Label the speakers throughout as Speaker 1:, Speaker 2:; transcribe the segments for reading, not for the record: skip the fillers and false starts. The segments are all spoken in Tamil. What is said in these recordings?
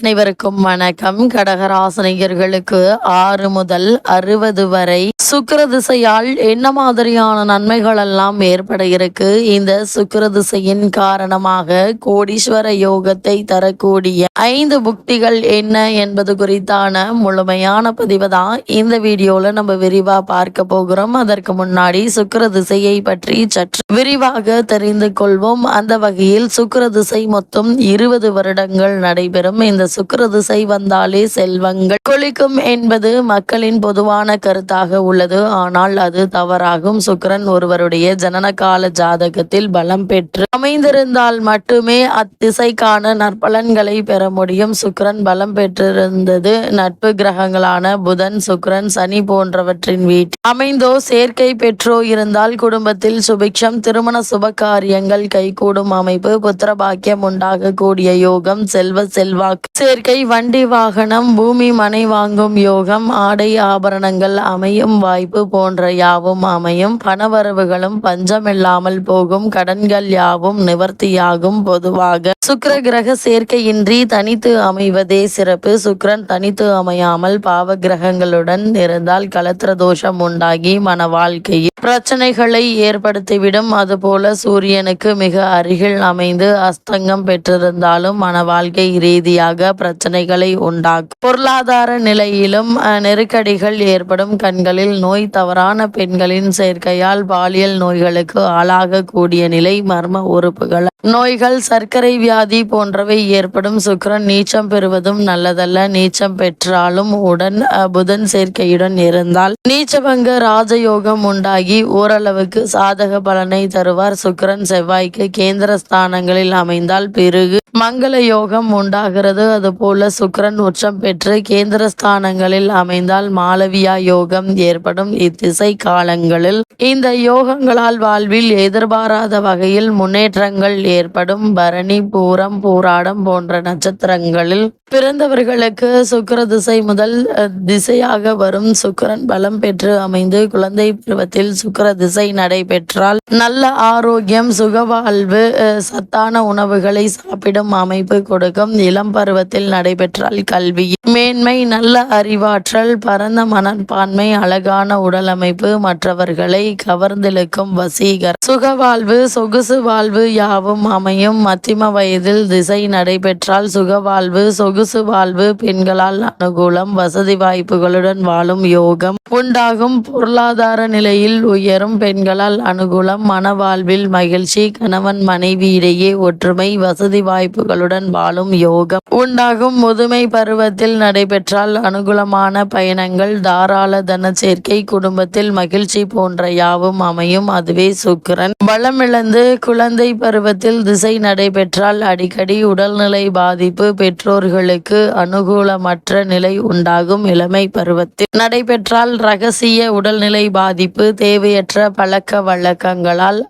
Speaker 1: அனைவருக்கும் வணக்கம். கடகராசினியர்களுக்கு 6 முதல் 60 வரை சுக்கிர திசையால் என்ன மாதிரியான நன்மைகள் எல்லாம் ஏற்பட இருக்கு? இந்த சுக்கிர திசையின் காரணமாக கோடீஸ்வர யோகத்தை தரக்கூடிய 5 புக்திகள் என்ன என்பது குறித்தான முழுமையான பதிவு தான் இந்த வீடியோல நம்ம விரிவா பார்க்க போகிறோம். அதற்கு முன்னாடி சுக்கிர திசையை பற்றி சற்று விரிவாக தெரிந்து கொள்வோம். அந்த வகையில் சுக்கிர திசை மொத்தம் 20 வருடங்கள் நடைபெறும். இந்த சுக்கிர திசை வந்தாலே செல்வங்கள் கொளிக்கும் என்பது மக்களின் பொதுவான கருத்தாக உள்ளது. ஆனால் அது தவறாகும். சுக்கிரன் ஒருவருடைய ஜனன கால ஜாதகத்தில் பலம் பெற்று அமைந்திருந்தால் மட்டுமே அத்திசைக்கான நற்பலன்களை பெற முடியும். சுக்கிரன் பலம் பெற்றிருந்தது நட்பு கிரகங்களான புதன், சுக்கிரன், சனி போன்றவற்றின் வீட்டில் அமைந்தோ சேர்க்கை பெற்றோ இருந்தால் குடும்பத்தில் சுபிக்ஷம், திருமண சுப காரியங்கள் கைகூடும் அமைப்பு, புத்திர பாக்கியம் உண்டாகக்கூடிய யோகம், செல்வாக்கு சேர்க்கை, வண்டி வாகனம், பூமி மனை வாங்கும் யோகம், ஆடை ஆபரணங்கள் அமையும் வாய்ப்பு போன்ற யாவும் அமையும். பணவரவுகளும் பஞ்சமில்லாமல் போகும். கடன்கள் யாவும் நிவர்த்தியாகும். பொதுவாக சுக்கிர கிரக சேர்க்கையின்றி தனித்து அமைவதே சிறப்பு. சுக்கிரன் தனித்து அமையாமல் பாவ கிரகங்களுடன் இருந்தால் கலத்திர தோஷம் உண்டாகி மன வாழ்க்கையில் பிரச்சனைகளை ஏற்படுத்திவிடும். அதுபோல சூரியனுக்கு மிக அருகில் அமைந்து அஸ்தங்கம் பெற்றிருந்தாலும் மன வாழ்க்கை ரீதியாக பிரச்சனைகளை உண்டாக்கும். பொருளாதார நிலையிலும் நெருக்கடிகள் ஏற்படும். கண்களில் நோய், தவறான பெண்களின் சேர்க்கையால் பாலியல் நோய்களுக்கு ஆளாகக்கூடிய நிலை, மர்ம உறுப்புகள் நோய்கள், சர்க்கரை வியாதி போன்றவை ஏற்படும். சுக்கிரன் நீச்சம் பெறுவதும் நல்லதல்ல. நீச்சம் பெற்றாலும் உடன் புதன் சேர்க்கையுடன் இருந்தால் நீச்சபங்க ராஜயோகம் உண்டாகி ஓரளவுக்கு சாதக பலனை தருவார். சுக்கிரன் செவ்வாய்க்கு கேந்திர ஸ்தானங்களில் அமைந்தால் பிறகு மங்கள யோகம் உண்டாகிறது. அதுபோல சுக்கிரன் உச்சம் பெற்று கேந்திர ஸ்தானங்களில் அமைந்தால் மாளவியா யோகம் ஏற்படும். இத்திசை காலங்களில் இந்த யோகங்களால் வாழ்வில் எதிர்பாராத வகையில் முன்னேற்றங்கள் ஏற்படும். பரணி, பூரம், பூராடம் போன்ற நட்சத்திரங்களில் பிறந்தவர்களுக்கு சுக்கிர திசை முதல் திசையாக வரும். சுக்கிரன் பலம் பெற்று அமைந்து குழந்தை பருவத்தில் சுக்கிர திசை நடைபெற்றால் நல்ல ஆரோக்கியம், சுகவாழ்வு, சத்தான உணவுகளை சாப்பிடும் அமைப்பு கொடுக்கும். இளம் பருவத்தில் நடைபெற்றால் கல்வி மேன்மை, நல்ல அறிவாற்றல், பரந்த மனப்பான்மை, அழகான உடல் அமைப்பு, மற்றவர்களை கவர்ந்திழுக்கும் வசீகர், சுகவாழ்வு, சொகுசு வாழ்வு யாவும் அமையும். மத்திம வயதில் திசை நடைபெற்றால் சுகவாழ்வு, சொகுசு வாழ்வு, பெண்களால் அனுகூலம், வசதி வாய்ப்புகளுடன் வாழும் யோகம் உண்டாகும். பொருளாதார நிலையில் உயரும். பெண்களால் அனுகூலம், மனவாழ்வில் மகிழ்ச்சி, கணவன் மனைவி இடையே ஒற்றுமை, வசதி வாய்ப்புகளுடன் வாழும் யோகம் உண்டாகும். முதுமை பருவத்தில் நடைபெற்றால் அனுகூலமான பயணங்கள், தாராள தன சேர்க்கை, குடும்பத்தில் மகிழ்ச்சி போன்ற யாவும் அமையும். அதுவே சுக்கிரன் பலமிழந்து குழந்தை பருவத்தில் திசை நடைபெற்றால் அடிக்கடி உடல்நிலை பாதிப்பு, பெற்றோர்களுக்கு அனுகூலமற்ற நிலை உண்டாகும். இளமை பருவத்தில் நடைபெற்றால் ரகசிய உடல்நிலை பாதிப்பு, தேவையற்ற பழக்க வழக்கங்களால்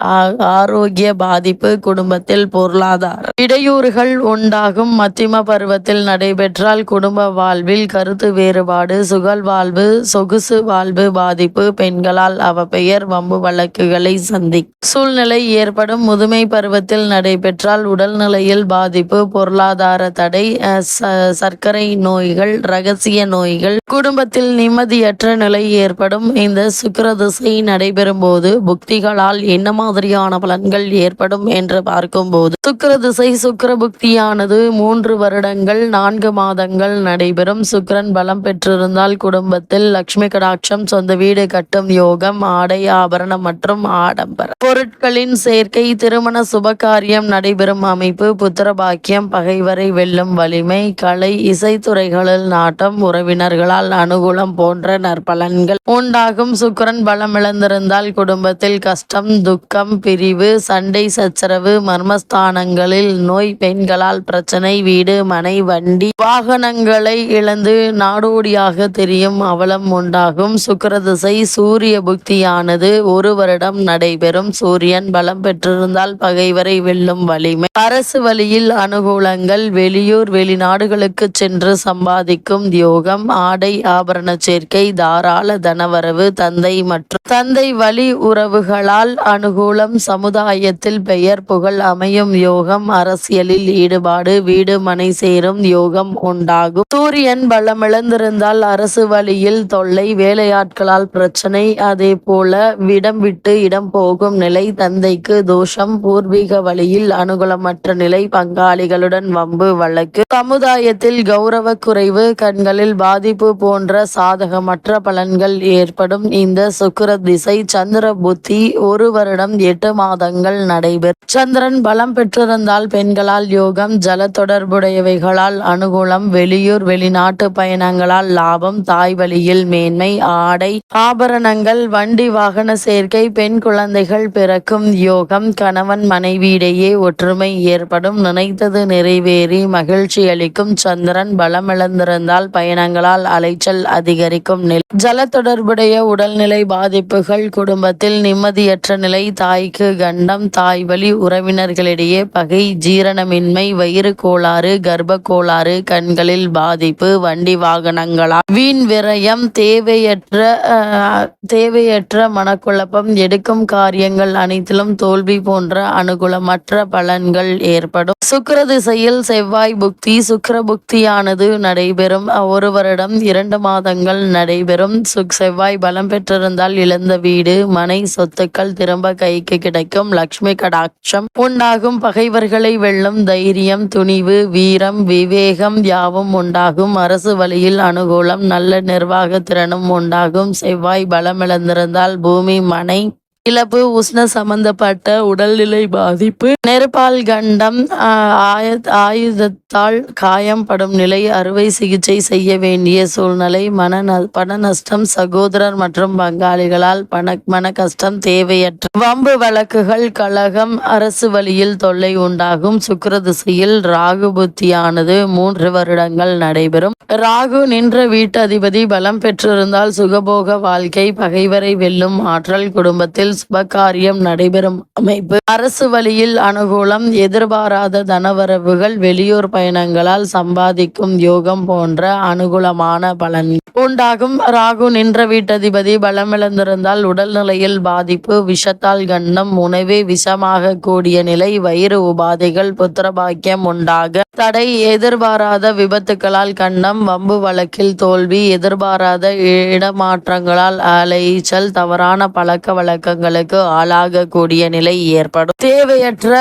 Speaker 1: ஆரோக்கிய பாதிப்பு, குடும்பத்தில் பொருளாதார இடையூறுகள் உண்டாகும். மத்திம பருவத்தில் நடைபெற்றால் குடும்ப வாழ்வில் கருத்து வேறுபாடு, சுகல் வாழ்வு, சொகுசு வாழ்வு பாதிப்பு, பெண்களால் அவப்பெயர், வம்பு வழக்குகளை சந்திக்கும் சூழ்நிலை ஏற்படும். முதுமை பருவத்தில் நடைபெற்றால் உடல்நிலையில் பாதிப்பு, பொருளாதார தடை, சர்க்கரை நோய்கள், ரகசிய நோய்கள், குடும்பத்தில் நிம்மதியற்ற நிலை ஏற்படும். இந்த சுக்கிர திசை நடைபெறும் போது புக்திகளால் என்ன மாதிரியான பலன்கள் ஏற்படும் என்று பார்க்கும்போது சுக்கிர திசை சுக்கிர புக்தியானது 3 வருடங்கள் 4 மாதங்கள் நடைபெறும். சுக்கிரன் பலம் பெற்றிருந்தால் குடும்பத்தில் லட்சுமி கடாட்சம், சொந்த வீடு கட்டும் யோகம், ஆடை ஆபரணம் மற்றும் ஆடம்பர பொருட்களின் சேர்க்கை, திருமண சுபகாரியம் நடைபெறும் அமைப்பு, புத்திர பாக்கியம், பகைவரை வெல்லும் வலிமை, கலை இசைத்துறைகளில் நாட்டம், உறவினர்களால் அனுகூலம் போன்ற நற்பலன்கள் உண்டாகும். சுக்கிரன் பலமிழந்திருந்தால் குடும்பத்தில் கஷ்டம், துக்கம், பிரிவு, சண்டை சச்சரவு, மர்மஸ்தானங்களில் நோய், பெண்களால் பிரச்சனை, வீடு மனை வண்டி வாகனங்களை இழந்து நாடோடியாக தெரியும் அவலம் உண்டாகும். சுக்கிரதிசை சூரிய புக்தியானது 1 வருடம் நடைபெறும். சூரியன் பலம் பெற்றிருந்தால் பகைவரை வெல்லும் வலிமை, அரசு வழியில் அனுகூலங்கள், வெளியூர் வெளிநாடுகளுக்கு சென்று சம்பாதிக்கும் யோகம், ஆடை ஆபரண சேர்க்கை, தாராள தனவரவு, தந்தை மற்றும் தந்தை வழி உறவுகளால் அனுகூலம், சமுதாயத்தில் பெயர் புகழ் அமையும் யோகம், அரசியலில் ஈடுபாடு, வீடு மனை சேரும் யோகம் உண்டாகும். சூரியன் பலமிழந்திருந்தால் அரசு வழியில் தொல்லை, வேலையாட்களால் பிரச்சனை, அதே போல இடம் விட்டு இடம் போகும் நிலை, தந்தைக்கு தோஷம், பூர்வீக வழியில் அனுகூலமற்ற நிலை, பங்காளிகளுடன் வம்பு வழக்கு, சமுதாயத்தில் கௌரவ குறைவு, கண்களில் பாதிப்பு போன்ற சாதகமற்ற பலன்கள் ஏற்படும். இந்த சுக்கிர திசை சந்திர புத்தி 1 வருடம் 8 மாதங்கள் நடைபெறும். சந்திரன் பலம் பெற்றிருந்தால் பெண்களால் யோகம், ஜல தொடர்புடையவைகளால் அனுகூலம், வெளியூர் வெளிநாட்டு பயணங்களால் லாபம், தாய் வழியில் மேன்மை, ஆடை ஆபரணங்கள், வண்டி வாகன சேர்க்கை, பெண் குழந்தைகள் பிறக்கும் யோகம், கணவன் மனைவியிடையே ஒற்றுமை ஏற்படும், நினைத்தது நிறைவேறி மகிழ்ச்சி அளிக்கும். சந்திரன் பலமிழந்திருந்தால் பயணங்களால் அலைச்சல் அதிகரிக்கும் நிலை, ஜல தொடர்புடைய உடல்நிலை பாதிப்புகள், குடும்பத்தில் நிம்மதியற்ற நிலை, தாய்க்கு கண்டம், தாய் வழி உறவினர்களிடையே பகை, ஜீரணமின்மை, வயிறு கோளாறு, கர்ப்ப கோளாறு, கண்களில் பாதிப்பு, வண்டி வாகனங்களால் வீண் விரயம், தேவையற்ற மனக்குழப்பம், எடுக்கும் காரியங்கள் அனைத்திலும் தோல்வி போன்ற அனுகூலமற்ற பலன்கள் ஏற்படும். சுக்கிர திசையில் செவ்வாய் புக்தி, சுக்கிர புக்தியானது நடைபெறும். 1 வருடம் 2 மாதங்கள் நடைபெறும். செவ்வாய் பலம் பெற்றிருந்தால் இழந்த வீடு மனை சொத்துக்கள் திரும்ப கைக்கு கிடைக்கும். லட்சுமி கடாட்சம் உண்டாகும். பகைவர்களை வெல்லும் தைரியம், துணிவு, வீரம், விவேகம் யாவும் உண்டாகும். அரசு வழியில் அனுகூலம், நல்ல நிர்வாக திறனும் உண்டாகும். செவ்வாய் பலமிழந்திருந்தால் பூமி மனை இழப்பு, உஷ்ண சம்பந்தப்பட்ட உடல்நிலை பாதிப்பு, நெருப்பால் கண்டம், ஆயுதத்தால் காயம் படும் நிலை, அறுவை சிகிச்சை செய்ய வேண்டிய சூழ்நிலை, பண நஷ்டம், சகோதரர் மற்றும் பங்காளிகளால் மன கஷ்டம், தேவையற்ற வம்பு வழக்குகள், கலகம், அரசு வழியில் தொல்லை உண்டாகும். சுக்கிர திசையில் ராகு புத்தியானது 3 வருடங்கள் நடைபெறும். ராகு நின்ற வீட்டு அதிபதி பலம் பெற்றிருந்தால் சுகபோக வாழ்க்கை, பகைவரை வெல்லும் ஆற்றல், குடும்பத்தில் சுபகாரியம் நடைபெறும் அமைப்பு, அரசு வழியில் அனுகூலம், எதிர்பாராத தனவரவுகள், வெளியூர் பயணங்களால் சம்பாதிக்கும் யோகம் போன்ற அனுகூலமான பலன் உண்டாகும். ராகு நின்ற வீட்டதிபதி பலமிழந்திருந்தால் உடல்நிலையில் பாதிப்பு, விஷத்தால் கண்டம், உணவே விஷமாக கூடிய நிலை, வயிறு உபாதைகள், புத்திரபாக்கியம் உண்டாக தடை, எதிர்பாராத விபத்துக்களால் கண்டம், வம்பு வழக்கில் தோல்வி, எதிர்பாராத இடமாற்றங்களால் அலைச்சல், தவறான பழக்க வழக்கங்களுக்கு ஆளாகக்கூடிய நிலை ஏற்படும். தேவையற்ற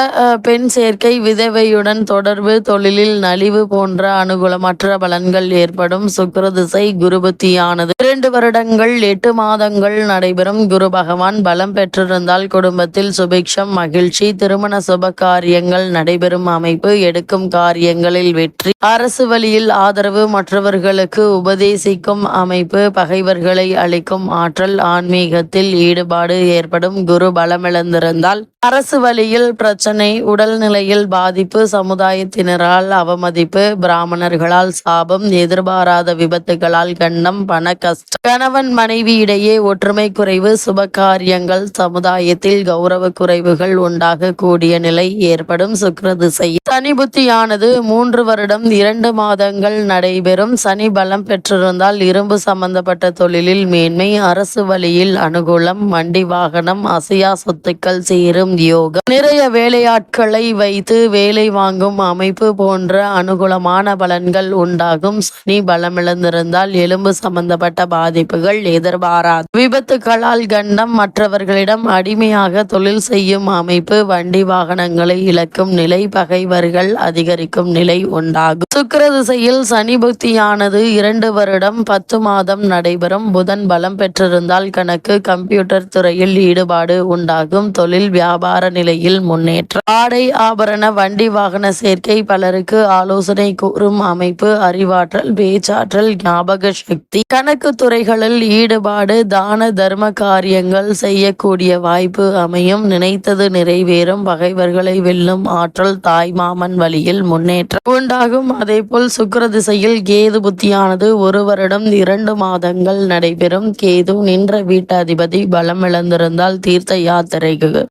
Speaker 1: பெண் சேர்க்கை, விதவையுடன் தொடர்பு, தொழிலில் நலிவு போன்ற அனுகூலமற்ற பலன்கள் ஏற்படும். சுக்கிர திசை குரு புத்தியானது 2 வருடங்கள் 8 மாதங்கள் நடைபெறும். குரு பகவான் பலம் பெற்றிருந்தால் குடும்பத்தில் சுபிக்ஷம், மகிழ்ச்சி, திருமண சுப காரியங்கள் நடைபெறும் அமைப்பு, எடுக்கும் காரியங்களில் வெற்றி, அரசு வழியில் ஆதரவு, மற்றவர்களுக்கு உபதேசிக்கும் அமைப்பு, பகைவர்களை அளிக்கும் ஆற்றல், ஆன்மீகத்தில் ஈடுபாடு ஏற்படும். குரு பலமிழந்திருந்தால் அரசு வழியில் பிரச்சனை, உடல்நிலையில் பாதிப்பு, சமுதாயத்தினரால் அவமதிப்பு, பிராமணர்களால் சாபம், எதிர்பாராத விபத்துகளால் கண்டம், பண கஷ்டம், கணவன் மனைவி இடையே ஒற்றுமை குறைவு, சுப காரியங்கள், சமுதாயத்தில் கௌரவ குறைவுகள் உண்டாக கூடிய நிலை ஏற்படும். சுக்கிர திசை சனி புத்தியானது 3 வருடம் 2 மாதங்கள் நடைபெறும். சனி பலம் பெற்றிருந்தால் இரும்பு சம்பந்தப்பட்ட தொழிலில் மேன்மை, அரசு வழியில் அனுகூலம், வண்டி வாகனம், அசையா சொத்துக்கள் சேரும் யோகம், நிறைய வேலையாட்களை வைத்து வேலை வாங்கும் அமைப்பு போன்ற அனுகூலமான பலன்கள் உண்டாகும். சனி பலமிழந்திருந்தால் எலும்பு சம்பந்தப்பட்ட பாதிப்புகள், எதிர்பாராத விபத்துகளால் கண்டம், மற்றவர்களிடம் அடிமையாக தொழில் செய்யும் அமைப்பு, வண்டி வாகனங்களை இழக்கும் நிலை, பகைவர்கள் அதிகரிக்கும் நிலை உண்டாகும். சுக்கிர திசையில் சனி புக்தியானது 2 வருடம் 10 மாதம் நடைபெறும். புதன் பலம் பெற்றிருந்தால் கணக்கு, கம்ப்யூட்டர் துறையில் ஈடுபாடு உண்டாகும். தொழில் வியாபார நிலையில் முன்னேற்றம், ஆடை ஆபரண, வண்டி வாகன சேர்க்கை, பலருக்கு ஆலோசனை கூறும் அமைப்பு, அறிவாற்றல், பேச்சாற்றல், ஞாபக சக்தி, சக்தி, கணக்கு துறைகளில் ஈடுபாடு, தான தர்ம காரியங்கள் செய்யக்கூடிய வாய்ப்பு அமையும். நினைத்தது நிறைவேறும். பகைவர்களை வெல்லும் ஆற்றல், தாய் மாமன் வழியில் முன்னேற்றம் உண்டாகும். அதேபோல் சுக்கிர திசையில் கேது புத்தியானது 1 வருடம் 2 மாதங்கள் நடைபெறும். கேது நின்ற வீட்டாதிபதி பலம் இழந்திருந்தால் தீர்த்த யாத்திரைக்கு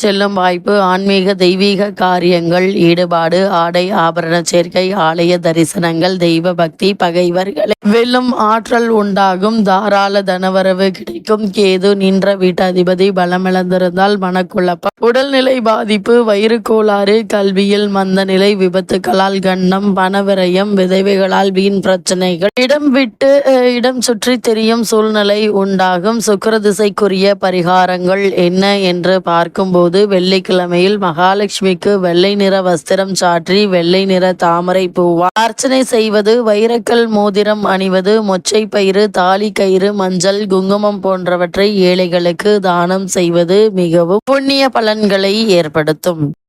Speaker 1: செல்லும் வாய்ப்பு, ஆன்மீக தெய்வீக காரியங்கள் ஈடுபாடு, ஆடை ஆபரண சேர்க்கை, ஆலய தரிசனங்கள், தெய்வ பக்தி, பகைவர்களை வெல்லும் ஆற்றல் உண்டாகும். தாராள தனவரவு கிடைக்கும். கேது நின்ற வீட்டாதிபதி பலமிழந்திருந்தால் மனக்குழப்பம், உடல்நிலை பாதிப்பு, வயிறு கோளாறு, கல்வியில் மந்த நிலை, விபத்துகளால் கண்டம், பணவிரயம், விதவைகளால் வீண் பிரச்சனைகள், இடம் சுற்றி தெரியும் சூழ்நிலை உண்டாகும். சுக்கிர திசைக்குரிய பரிகாரங்கள் என்ன என்று பார்க்கும்போது, வெள்ளிக்கிழமையில் மகாலட்சுமிக்கு வெள்ளை நிற வஸ்திரம் சாற்றி வெள்ளை நிற தாமரை பூவால் அர்ச்சனை செய்வது, வைரக்கல் மோதிரம் அணிவது, மொச்சை பயிறு, தாலி கயிறு, மஞ்சள், குங்குமம் போன்றவற்றை ஏழைகளுக்கு தானம் செய்வது மிகவும் புண்ணிய பலன்களை ஏற்படுத்தும்.